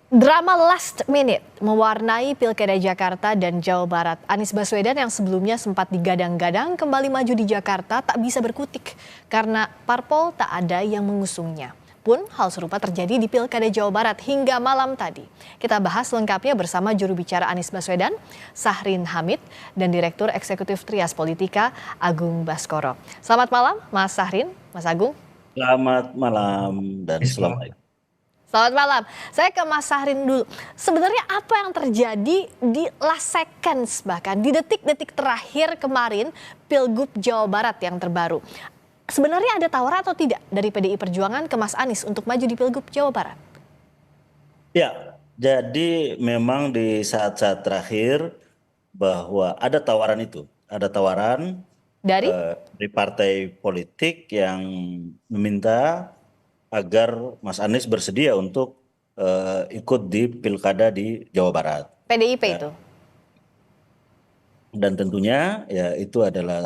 Drama last minute mewarnai Pilkada Jakarta dan Jawa Barat. Anies Baswedan yang sebelumnya sempat digadang-gadang kembali maju di Jakarta tak bisa berkutik karena parpol tak ada yang mengusungnya. Pun hal serupa terjadi di Pilkada Jawa Barat hingga malam tadi. Kita bahas lengkapnya bersama juru bicara Anies Baswedan, Sahrin Hamid, dan Direktur Eksekutif Trias Politika, Agung Baskoro. Selamat malam, Mas Sahrin, Mas Agung. Selamat malam dan selamat. Selamat malam. Saya ke Mas Sahrin dulu. Sebenarnya apa yang terjadi di last seconds bahkan di detik-detik terakhir kemarin Pilgub Jawa Barat yang terbaru. Sebenarnya ada tawaran atau tidak dari PDI Perjuangan ke Mas Anies untuk maju di Pilgub Jawa Barat? Ya, jadi memang di saat-saat terakhir bahwa ada tawaran itu, ada tawaran Dari dari partai politik yang meminta agar Mas Anies bersedia untuk ikut di pilkada di Jawa Barat. PDIP Ya. itu? Dan tentunya ya itu adalah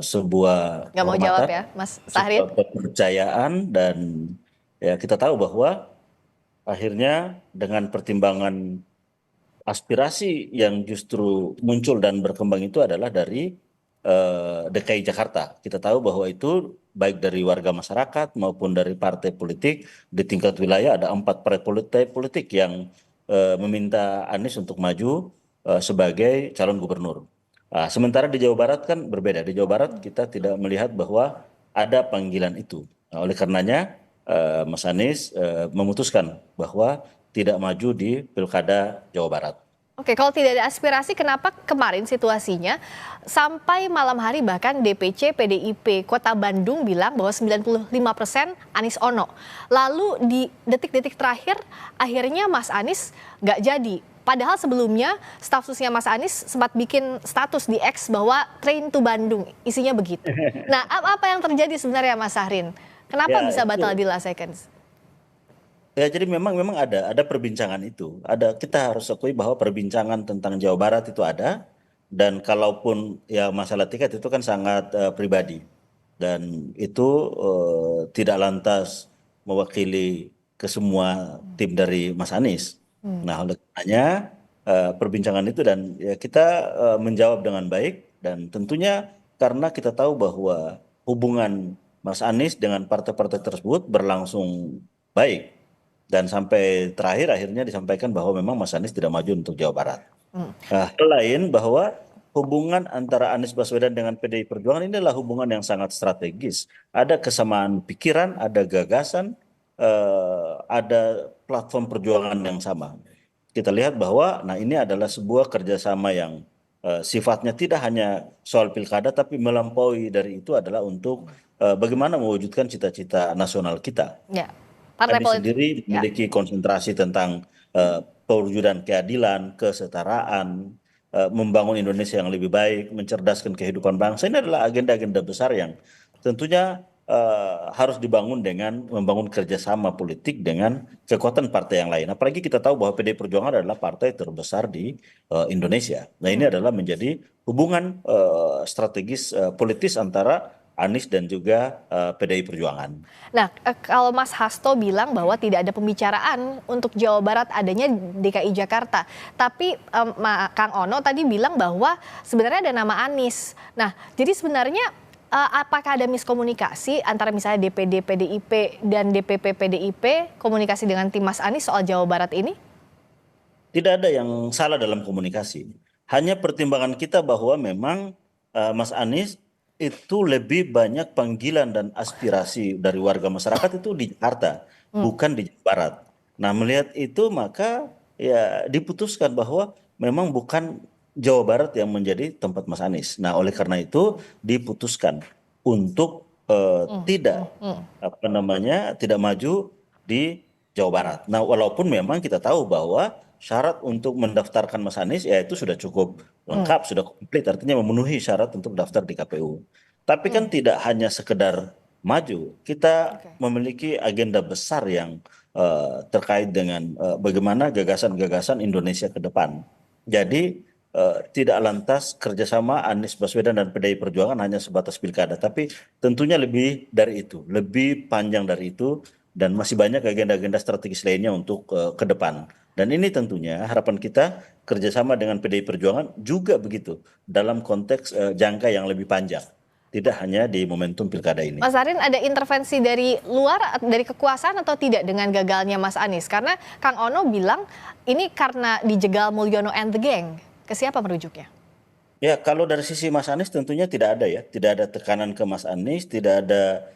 sebuah Nggak mau jawab kehormatan, ya, Mas Sahrin? sebuah kepercayaan dan ya kita tahu bahwa akhirnya dengan pertimbangan aspirasi yang justru muncul dan berkembang itu adalah dari DKI Jakarta. Kita tahu bahwa itu baik dari warga masyarakat maupun dari partai politik di tingkat wilayah ada 4 partai politik yang meminta Anies untuk maju sebagai calon gubernur. Sementara di Jawa Barat kan berbeda. Di Jawa Barat kita tidak melihat bahwa ada panggilan itu. Oleh karenanya Mas Anies memutuskan bahwa tidak maju di Pilkada Jawa Barat. Oke, kalau tidak ada aspirasi, kenapa kemarin situasinya sampai malam hari bahkan DPC PDIP Kota Bandung bilang bahwa 95% Anies Ono. Lalu di detik-detik terakhir akhirnya Mas Anies nggak jadi. Padahal sebelumnya staf susnya Mas Anies sempat bikin status di X bahwa train to Bandung, isinya begitu. Nah, apa yang terjadi sebenarnya Mas Sahrin? Kenapa Ya, bisa batal itu. di last seconds? Ya, jadi memang ada perbincangan itu. Kita harus akui bahwa perbincangan tentang Jawa Barat itu ada dan kalaupun ya masalah tiket itu kan sangat pribadi dan itu tidak lantas mewakili ke semua tim dari Mas Anies. Nah, oleh karenanya perbincangan itu dan ya kita menjawab dengan baik dan tentunya karena kita tahu bahwa hubungan Mas Anies dengan partai-partai tersebut berlangsung baik. Dan sampai terakhir akhirnya disampaikan bahwa memang Mas Anies tidak maju untuk Jawa Barat. Hal lain bahwa hubungan antara Anies Baswedan dengan PDI Perjuangan ini adalah hubungan yang sangat strategis. Ada kesamaan pikiran, ada gagasan, ada platform perjuangan yang sama. Kita lihat bahwa, nah ini adalah sebuah kerjasama yang sifatnya tidak hanya soal pilkada, tapi melampaui dari itu adalah untuk bagaimana mewujudkan cita-cita nasional kita. Ya, partai Anies politik. sendiri Ya. memiliki konsentrasi tentang pewujudan keadilan, kesetaraan, membangun Indonesia yang lebih baik, mencerdaskan kehidupan bangsa. Ini adalah agenda-agenda besar yang tentunya harus dibangun dengan membangun kerjasama politik dengan kekuatan partai yang lain. Apalagi kita tahu bahwa PDI Perjuangan adalah partai terbesar di Indonesia. Nah, ini adalah menjadi hubungan strategis politis antara Anies dan juga PDI Perjuangan. Nah, kalau Mas Hasto bilang bahwa tidak ada pembicaraan untuk Jawa Barat, adanya DKI Jakarta. Tapi Kang Ono tadi bilang bahwa sebenarnya ada nama Anies. Nah, jadi sebenarnya apakah ada miskomunikasi antara misalnya DPD PDIP dan DPP PDIP komunikasi dengan tim Mas Anies soal Jawa Barat ini? Tidak ada yang salah dalam komunikasi. Hanya pertimbangan kita bahwa memang Mas Anies itu lebih banyak panggilan dan aspirasi dari warga masyarakat itu di Jakarta, bukan di Jawa Barat. Nah, melihat itu maka ya diputuskan bahwa memang bukan Jawa Barat yang menjadi tempat Mas Anies. Nah, oleh karena itu diputuskan untuk tidak apa namanya tidak maju di Jawa Barat. Nah, walaupun memang kita tahu bahwa syarat untuk mendaftarkan Mas Anies ya itu sudah cukup lengkap, sudah komplit, artinya memenuhi syarat untuk daftar di KPU. Tapi kan tidak hanya sekedar maju, kita Oke. memiliki agenda besar yang terkait dengan bagaimana gagasan-gagasan Indonesia ke depan. Jadi tidak lantas kerjasama Anies Baswedan dan PDI Perjuangan hanya sebatas pilkada, tapi tentunya lebih dari itu, lebih panjang dari itu, dan masih banyak agenda-agenda strategis lainnya untuk ke depan. Dan ini tentunya harapan kita kerjasama dengan PDI Perjuangan juga begitu dalam konteks jangka yang lebih panjang, tidak hanya di momentum pilkada ini. Mas Arin, ada intervensi dari luar, dari kekuasaan atau tidak dengan gagalnya Mas Anies? Karena Kang Ono bilang ini karena dijegal Mulyono and the gang. Ke siapa merujuknya? Ya, kalau dari sisi Mas Anies tentunya tidak ada ya, tidak ada tekanan ke Mas Anies, tidak ada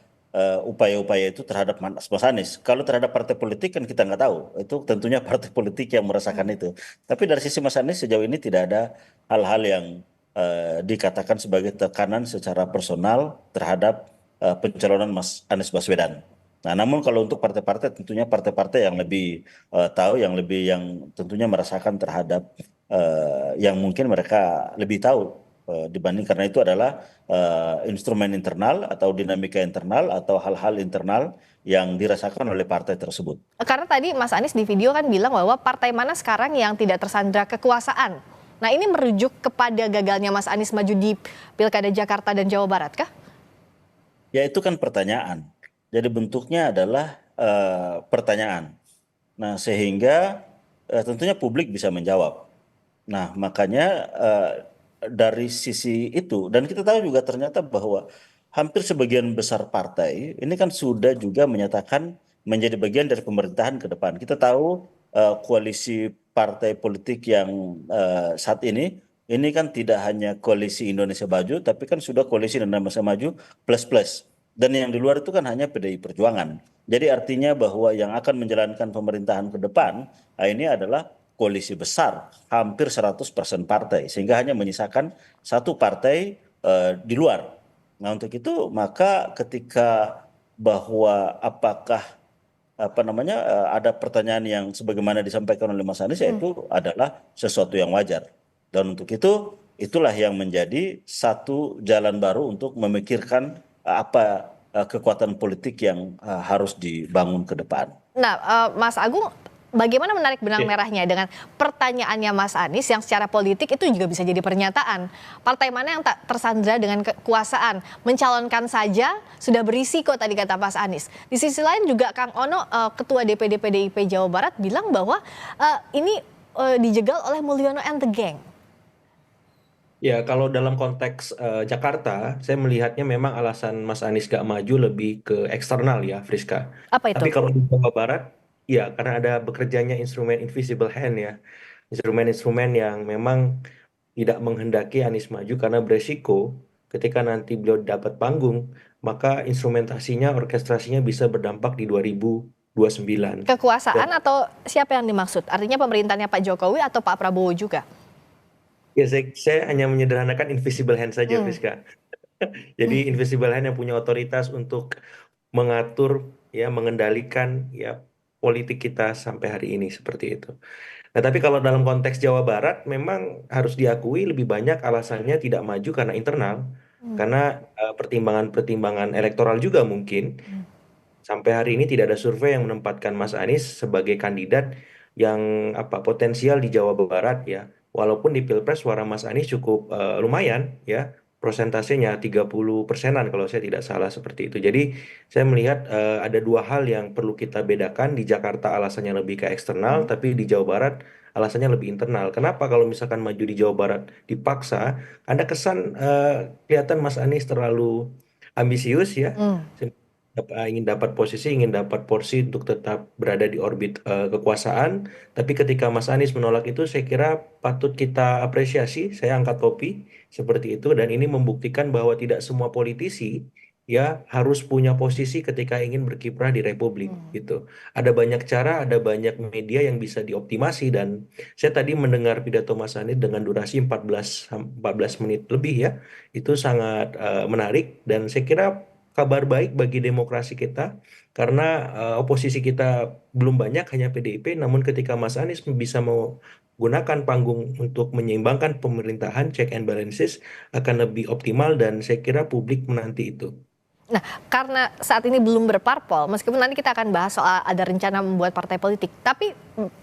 upaya-upaya itu terhadap Mas Anies. Kalau terhadap partai politik kan kita nggak tahu, itu tentunya partai politik yang merasakan itu. Tapi dari sisi Mas Anies sejauh ini tidak ada hal-hal yang dikatakan sebagai tekanan secara personal terhadap pencalonan Mas Anies Baswedan. Nah, namun kalau untuk partai-partai tentunya partai-partai yang lebih tahu, yang tentunya merasakan terhadap yang mungkin mereka lebih tahu dibanding karena itu adalah instrumen internal atau dinamika internal atau hal-hal internal yang dirasakan oleh partai tersebut. Karena tadi Mas Anies di video kan bilang bahwa partai mana sekarang yang tidak tersandra kekuasaan. Nah, ini merujuk kepada gagalnya Mas Anies maju di Pilkada Jakarta dan Jawa Barat kah? Ya itu kan pertanyaan. Jadi bentuknya adalah pertanyaan. Nah, sehingga tentunya publik bisa menjawab. Nah, makanya dari sisi itu, dan kita tahu juga ternyata bahwa hampir sebagian besar partai ini kan sudah juga menyatakan menjadi bagian dari pemerintahan ke depan. Kita tahu koalisi partai politik yang saat ini kan tidak hanya koalisi Indonesia Maju, tapi kan sudah koalisi Indonesia Maju plus plus. Dan yang di luar itu kan hanya PDI Perjuangan. Jadi artinya bahwa yang akan menjalankan pemerintahan ke depan, ini adalah koalisi besar, hampir 100% partai, sehingga hanya menyisakan satu partai di luar. Nah untuk itu maka ketika bahwa apakah apa namanya ada pertanyaan yang sebagaimana disampaikan oleh Mas Anies yaitu adalah sesuatu yang wajar. Dan untuk itu itulah yang menjadi satu jalan baru untuk memikirkan apa kekuatan politik yang harus dibangun ke depan. Nah, Mas Agung, bagaimana menarik benang merahnya dengan pertanyaannya Mas Anies yang secara politik itu juga bisa jadi pernyataan. Partai mana yang tak tersandra dengan kekuasaan? Mencalonkan saja sudah berisiko tadi kata Mas Anies. Di sisi lain juga Kang Ono, Ketua DPD PDIP Jawa Barat bilang bahwa ini dijegal oleh Mulyono and the gang. Ya, kalau dalam konteks Jakarta, saya melihatnya memang alasan Mas Anies gak maju lebih ke eksternal ya, Friska. Apa itu? Tapi kalau di Jawa Barat, ya karena ada bekerjanya instrumen invisible hand ya, instrumen-instrumen yang memang tidak menghendaki Anies maju karena beresiko ketika nanti beliau dapat panggung, maka instrumentasinya, orkestrasinya bisa berdampak di 2029. Dan Kekuasaan atau siapa yang dimaksud? Artinya pemerintahnya Pak Jokowi atau Pak Prabowo juga? ya saya hanya menyederhanakan invisible hand saja, Friska. Jadi invisible hand yang punya otoritas untuk mengatur ya mengendalikan ya politik kita sampai hari ini seperti itu. Nah, tapi kalau dalam konteks Jawa Barat memang harus diakui lebih banyak alasannya tidak maju karena internal, karena pertimbangan-pertimbangan elektoral juga mungkin. Sampai hari ini tidak ada survei yang menempatkan Mas Anies sebagai kandidat yang potensial di Jawa Barat ya. Walaupun di Pilpres suara Mas Anies cukup lumayan ya, prosentasenya 30%-an kalau saya tidak salah seperti itu. Jadi saya melihat ada dua hal yang perlu kita bedakan. Di Jakarta alasannya lebih ke eksternal, tapi di Jawa Barat alasannya lebih internal. Kenapa kalau misalkan maju di Jawa Barat dipaksa, ada kesan kelihatan Mas Anies terlalu ambisius ya, ingin dapat posisi, ingin dapat porsi untuk tetap berada di orbit kekuasaan. Tapi ketika Mas Anies menolak itu, saya kira patut kita apresiasi. Saya angkat topi seperti itu, dan ini membuktikan bahwa tidak semua politisi ya harus punya posisi ketika ingin berkiprah di Republik gitu. Ada banyak cara, ada banyak media yang bisa dioptimasi, dan saya tadi mendengar pidato Mas Anies dengan durasi 14 menit lebih ya. Itu sangat menarik, dan saya kira kabar baik bagi demokrasi kita karena oposisi kita belum banyak, hanya PDIP. Namun ketika Mas Anies bisa menggunakan panggung untuk menyeimbangkan pemerintahan, check and balances akan lebih optimal, dan saya kira publik menanti itu. Nah, karena saat ini belum berparpol, meskipun nanti kita akan bahas soal ada rencana membuat partai politik, tapi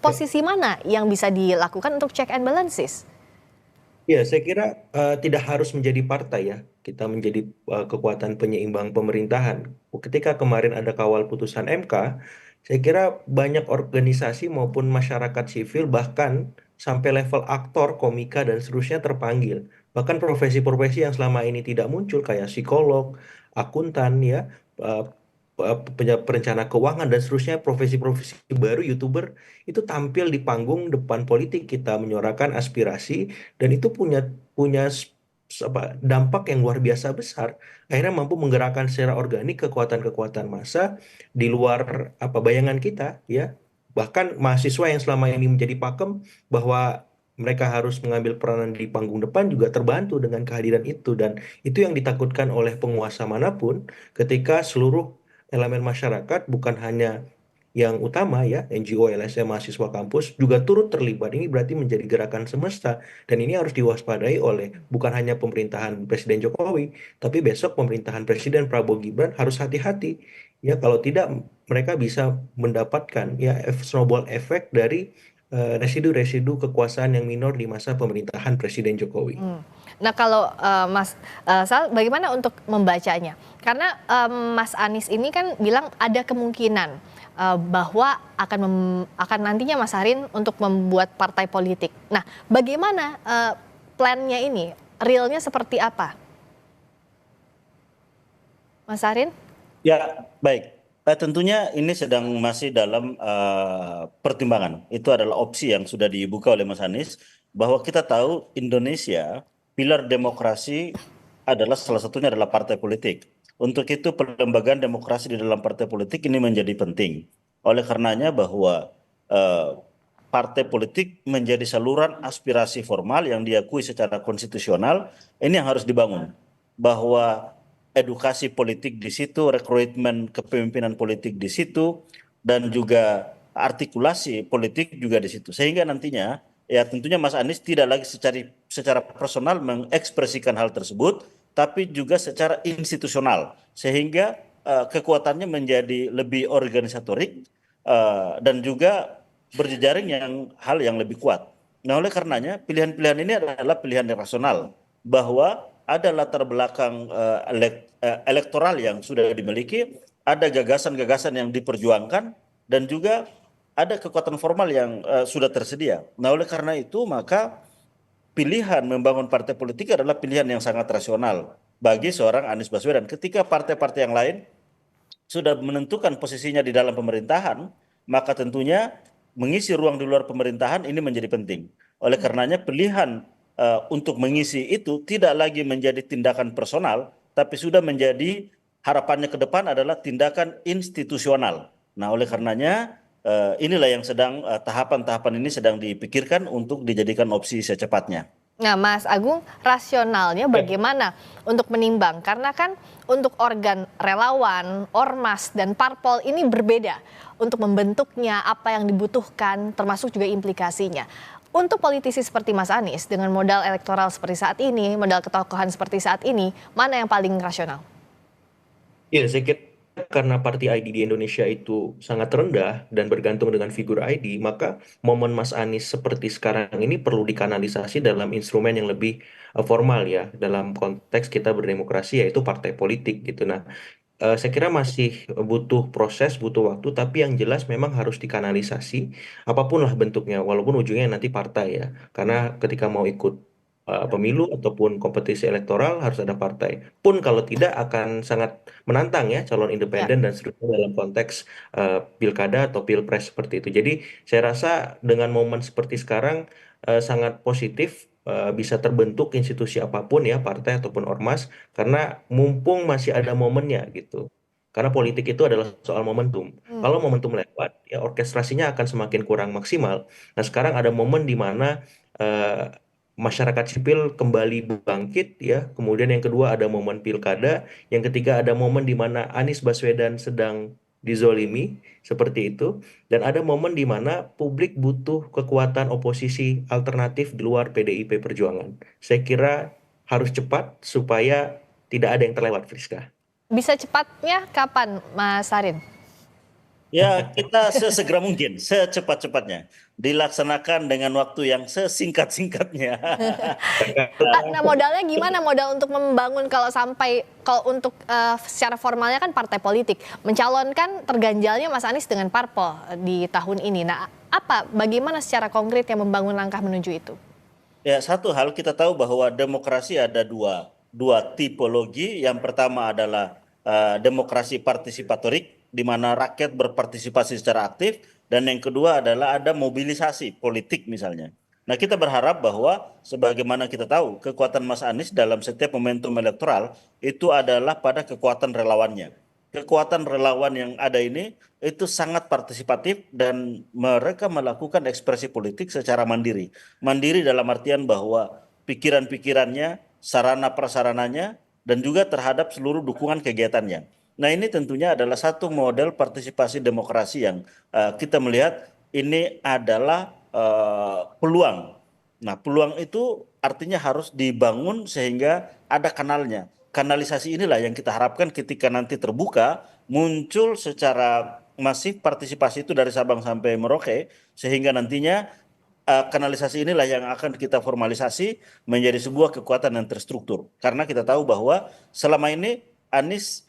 posisi mana yang bisa dilakukan untuk check and balances? Ya, saya kira tidak harus menjadi partai ya, kita menjadi kekuatan penyeimbang pemerintahan. Ketika kemarin ada kawal putusan MK, Saya kira banyak organisasi maupun masyarakat sivil bahkan sampai level aktor, komika dan seterusnya terpanggil. Bahkan profesi-profesi yang selama ini tidak muncul kayak psikolog, akuntan ya, eh, perencana keuangan dan seterusnya, profesi-profesi baru YouTuber itu tampil di panggung depan politik kita menyuarakan aspirasi dan itu punya punya dampak yang luar biasa besar. Akhirnya mampu menggerakkan secara organik kekuatan-kekuatan massa di luar bayangan kita ya. Bahkan mahasiswa yang selama ini menjadi pakem bahwa mereka harus mengambil peranan di panggung depan juga terbantu dengan kehadiran itu dan itu yang ditakutkan oleh penguasa manapun ketika seluruh elemen masyarakat bukan hanya yang utama ya NGO, LSM, mahasiswa kampus juga turut terlibat. Ini berarti menjadi gerakan semesta dan ini harus diwaspadai oleh bukan hanya pemerintahan Presiden Jokowi, tapi besok pemerintahan Presiden Prabowo Gibran harus hati-hati ya kalau tidak mereka bisa mendapatkan ya snowball effect dari residu-residu kekuasaan yang minor di masa pemerintahan Presiden Jokowi. Hmm. Nah kalau Mas Sal, bagaimana untuk membacanya? Karena Mas Anies ini kan bilang ada kemungkinan bahwa akan nantinya Mas Harin untuk membuat partai politik. Nah, bagaimana plannya ini? Realnya seperti apa, Mas Harin? Ya, baik. Tentunya ini sedang masih dalam pertimbangan. Itu adalah opsi yang sudah dibuka oleh Mas Anies bahwa kita tahu Indonesia pilar demokrasi adalah salah satunya adalah partai politik. Untuk itu pelembagaan demokrasi di dalam partai politik ini menjadi penting. Oleh karenanya bahwa eh, partai politik menjadi saluran aspirasi formal yang diakui secara konstitusional, ini yang harus dibangun. Bahwa edukasi politik di situ, rekrutmen kepemimpinan politik di situ, dan juga artikulasi politik juga di situ. Sehingga nantinya ya tentunya Mas Anies tidak lagi secara personal mengekspresikan hal tersebut, tapi juga secara institusional. Sehingga kekuatannya menjadi lebih organisatorik dan juga berjejaring hal yang lebih kuat. Nah, oleh karenanya pilihan-pilihan ini adalah pilihan yang rasional bahwa ada latar belakang elektoral yang sudah dimiliki, ada gagasan-gagasan yang diperjuangkan, dan juga ada kekuatan formal yang sudah tersedia. Nah, oleh karena itu maka pilihan membangun partai politik adalah pilihan yang sangat rasional bagi seorang Anies Baswedan. Ketika partai-partai yang lain sudah menentukan posisinya di dalam pemerintahan, maka tentunya mengisi ruang di luar pemerintahan ini menjadi penting. Oleh karenanya pilihan untuk mengisi itu tidak lagi menjadi tindakan personal, tapi sudah menjadi harapannya ke depan adalah tindakan institusional. Nah, oleh karenanya inilah yang sedang tahapan-tahapan ini sedang dipikirkan untuk dijadikan opsi secepatnya. Nah, Mas Agung, rasionalnya Ya. bagaimana untuk menimbang? Karena kan untuk organ relawan, ormas, dan parpol ini berbeda untuk membentuknya, apa yang dibutuhkan, termasuk juga implikasinya. Untuk politisi seperti Mas Anies, dengan modal elektoral seperti saat ini, modal ketokohan seperti saat ini, mana yang paling rasional? Ya, saya kira karena party ID di Indonesia itu sangat rendah dan bergantung dengan figur ID, maka momen Mas Anies seperti sekarang ini perlu dikanalisasi dalam instrumen yang lebih formal ya, dalam konteks kita berdemokrasi yaitu partai politik gitu. Nah, saya kira masih butuh proses, butuh waktu, tapi yang jelas memang harus dikanalisasi apapun lah bentuknya, walaupun ujungnya nanti partai ya. Karena ketika mau ikut pemilu ataupun kompetisi elektoral harus ada partai. Pun kalau tidak akan sangat menantang ya calon Ya. independen dan seterusnya dalam konteks pilkada atau pilpres seperti itu. Jadi saya rasa dengan momen seperti sekarang sangat positif bisa terbentuk institusi apapun ya, partai ataupun ormas karena mumpung masih ada momennya gitu. Karena politik itu adalah soal momentum. Hmm. Kalau momentum lewat, ya orkestrasinya akan semakin kurang maksimal. Nah, sekarang ada momen di mana eh, masyarakat sipil kembali bangkit ya. Kemudian yang kedua ada momen pilkada, yang ketiga ada momen di mana Anies Baswedan sedang dizolimi seperti itu. Dan ada momen di mana publik butuh kekuatan oposisi alternatif di luar PDIP Perjuangan. Saya kira harus cepat supaya tidak ada yang terlewat, Friska. Bisa cepatnya kapan, Mas Harin? Ya, kita sesegera mungkin, secepat-cepatnya, dilaksanakan dengan waktu yang sesingkat-singkatnya. Nah, modalnya gimana, modal untuk membangun kalau untuk secara formalnya kan partai politik mencalonkan terganjalnya Mas Anies dengan parpol di tahun ini. Nah, bagaimana secara konkret yang membangun langkah menuju itu? Ya, satu hal kita tahu bahwa demokrasi ada dua tipologi. Yang pertama adalah demokrasi partisipatorik, di mana rakyat berpartisipasi secara aktif, dan yang kedua adalah ada mobilisasi politik misalnya. Nah, kita berharap bahwa sebagaimana kita tahu, kekuatan Mas Anies dalam setiap momentum elektoral itu adalah pada kekuatan relawannya. Kekuatan relawan yang ada ini itu sangat partisipatif dan mereka melakukan ekspresi politik secara mandiri. Mandiri dalam artian bahwa pikiran-pikirannya, sarana prasarananya, dan juga terhadap seluruh dukungan kegiatannya. Nah, ini tentunya adalah satu model partisipasi demokrasi yang kita melihat ini adalah peluang. Nah, peluang itu artinya harus dibangun sehingga ada kanalnya. Kanalisasi inilah yang kita harapkan ketika nanti terbuka, muncul secara masif partisipasi itu dari Sabang sampai Merauke, sehingga nantinya kanalisasi inilah yang akan kita formalisasi menjadi sebuah kekuatan yang terstruktur. Karena kita tahu bahwa selama ini Anies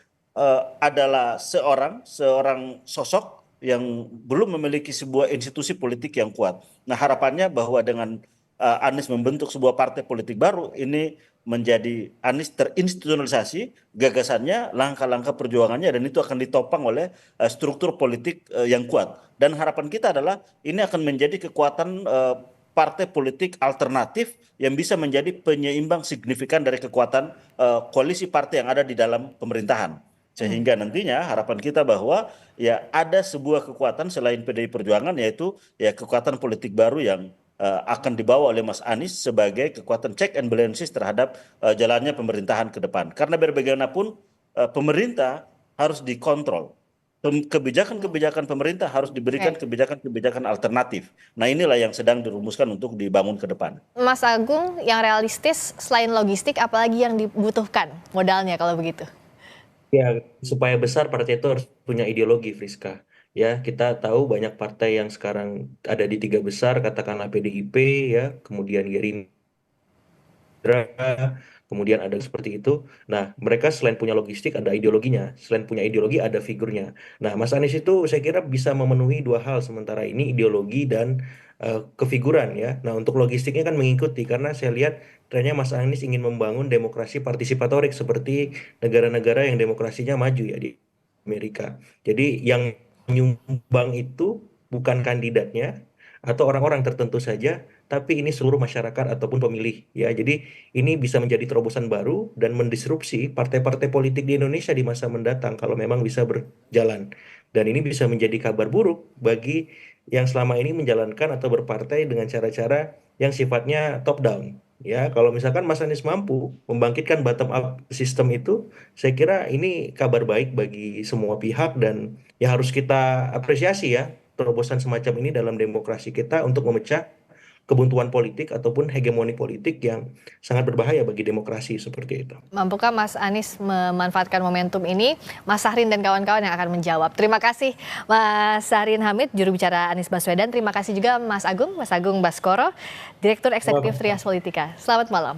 adalah seorang sosok yang belum memiliki sebuah institusi politik yang kuat. Nah, harapannya bahwa dengan Anies membentuk sebuah partai politik baru, ini menjadi Anies terinstitusionalisasi gagasannya, langkah-langkah perjuangannya, dan itu akan ditopang oleh struktur politik yang kuat. Dan harapan kita adalah ini akan menjadi kekuatan partai politik alternatif yang bisa menjadi penyeimbang signifikan dari kekuatan koalisi partai yang ada di dalam pemerintahan. Sehingga nantinya harapan kita bahwa ya ada sebuah kekuatan selain PDI Perjuangan, yaitu ya kekuatan politik baru yang akan dibawa oleh Mas Anies sebagai kekuatan check and balances terhadap jalannya pemerintahan ke depan. Karena bagaimanapun pemerintah harus dikontrol. Kebijakan-kebijakan pemerintah harus diberikan Oke. kebijakan-kebijakan alternatif. Nah, inilah yang sedang dirumuskan untuk dibangun ke depan. Mas Agung, yang realistis selain logistik, apalagi yang dibutuhkan modalnya kalau begitu? Ya, supaya besar partai itu harus punya ideologi, Friska. Ya, kita tahu banyak partai yang sekarang ada di tiga besar, katakanlah PDIP, ya, kemudian Gerindra, kemudian ada seperti itu. Nah, mereka selain punya logistik, ada ideologinya. Selain punya ideologi, ada figurnya. Nah, Mas Anies itu saya kira bisa memenuhi dua hal sementara ini, ideologi dan kefiguran ya. Nah, untuk logistiknya kan mengikuti, karena saya lihat trennya Mas Anies ingin membangun demokrasi partisipatorik seperti negara-negara yang demokrasinya maju ya di Amerika. Jadi yang menyumbang itu bukan kandidatnya atau orang-orang tertentu saja, tapi ini seluruh masyarakat ataupun pemilih ya. Jadi ini bisa menjadi terobosan baru dan mendisrupsi partai-partai politik di Indonesia di masa mendatang kalau memang bisa berjalan. Dan ini bisa menjadi kabar buruk bagi yang selama ini menjalankan atau berpartai dengan cara-cara yang sifatnya top down. Ya, kalau misalkan Mas Anies mampu membangkitkan bottom up sistem itu, saya kira ini kabar baik bagi semua pihak dan ya harus kita apresiasi ya terobosan semacam ini dalam demokrasi kita untuk memecah kebuntuan politik ataupun hegemoni politik yang sangat berbahaya bagi demokrasi seperti itu. Mampukah Mas Anies memanfaatkan momentum ini? Mas Sahrin dan kawan-kawan yang akan menjawab. Terima kasih Mas Sahrin Hamid, juru bicara Anies Baswedan. Terima kasih juga Mas Agung Baskoro, Direktur Eksekutif Trias Politika. Selamat malam.